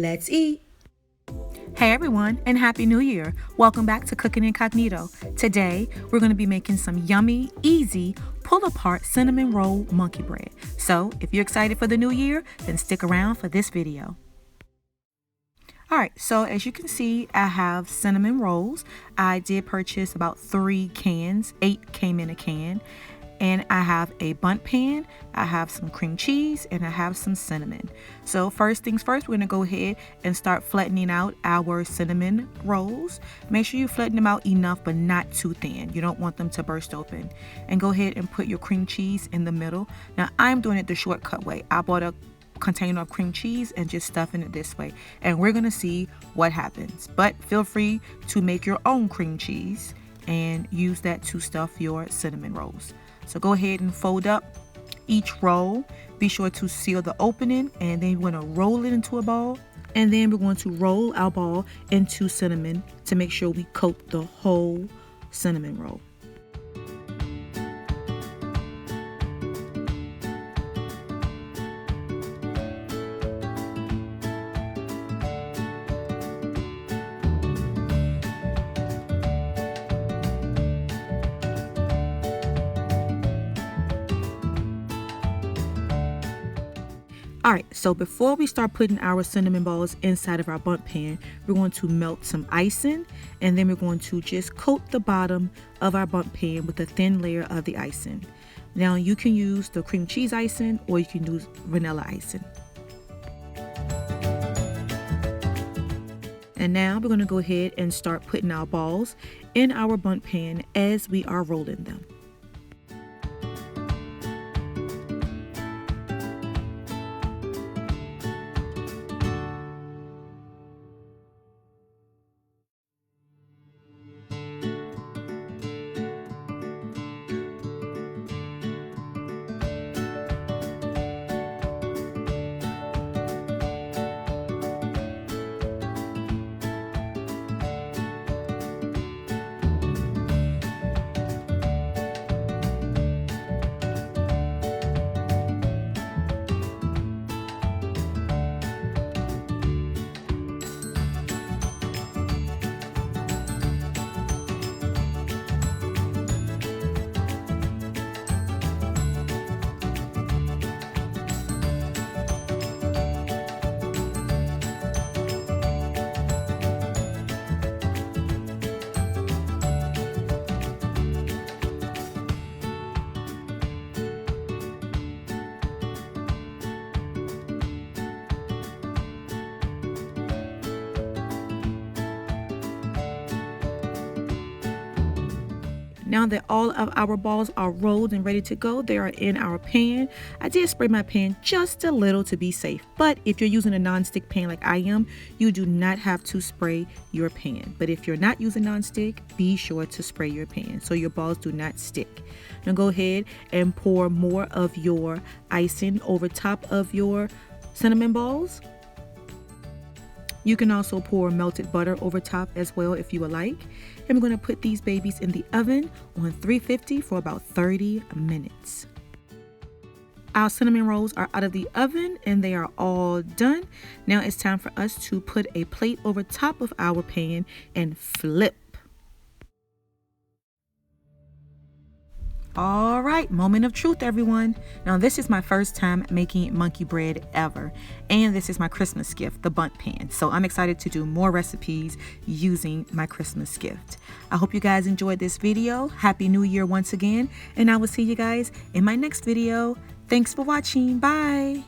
Let's eat. Hey everyone, and Happy New Year. Welcome back to Cooking Incognito. Today, we're going to be making some yummy, easy, pull-apart cinnamon roll monkey bread. So, if you're excited for the new year, then stick around for this video. Alright, so as you can see, I have cinnamon rolls. I did purchase about 3 cans. 8 came in a can. And I have a Bundt pan, I have some cream cheese, and I have some cinnamon. So first things first, we're going to go ahead and start flattening out our cinnamon rolls. Make sure you flatten them out enough, but not too thin. You don't want them to burst open. And go ahead and put your cream cheese in the middle. Now I'm doing it the shortcut way. I bought a container of cream cheese and just stuffing it this way. And we're going to see what happens. But feel free to make your own cream cheese and use that to stuff your cinnamon rolls. So go ahead and fold up each roll. Be sure to seal the opening, and then we're going to roll it into a ball. And then we're going to roll our ball into cinnamon to make sure we coat the whole cinnamon roll. Alright, so before we start putting our cinnamon balls inside of our Bundt pan, we're going to melt some icing, and then we're going to just coat the bottom of our Bundt pan with a thin layer of the icing. Now you can use the cream cheese icing or you can use vanilla icing. And now we're going to go ahead and start putting our balls in our Bundt pan as we are rolling them. Now that all of our balls are rolled and ready to go, they are in our pan. I did spray my pan just a little to be safe, but if you're using a non-stick pan like I am, you do not have to spray your pan. But if you're not using non-stick, be sure to spray your pan so your balls do not stick. Now go ahead and pour more of your icing over top of your cinnamon balls. You can also pour melted butter over top as well if you would like. And we're going to put these babies in the oven on 350 for about 30 minutes. Our cinnamon rolls are out of the oven and they are all done. Now it's time for us to put a plate over top of our pan and flip. Alright, moment of truth everyone. Now this is my first time making monkey bread ever. And this is my Christmas gift, the Bundt pan. So I'm excited to do more recipes using my Christmas gift. I hope you guys enjoyed this video. Happy New Year once again. And I will see you guys in my next video. Thanks for watching. Bye.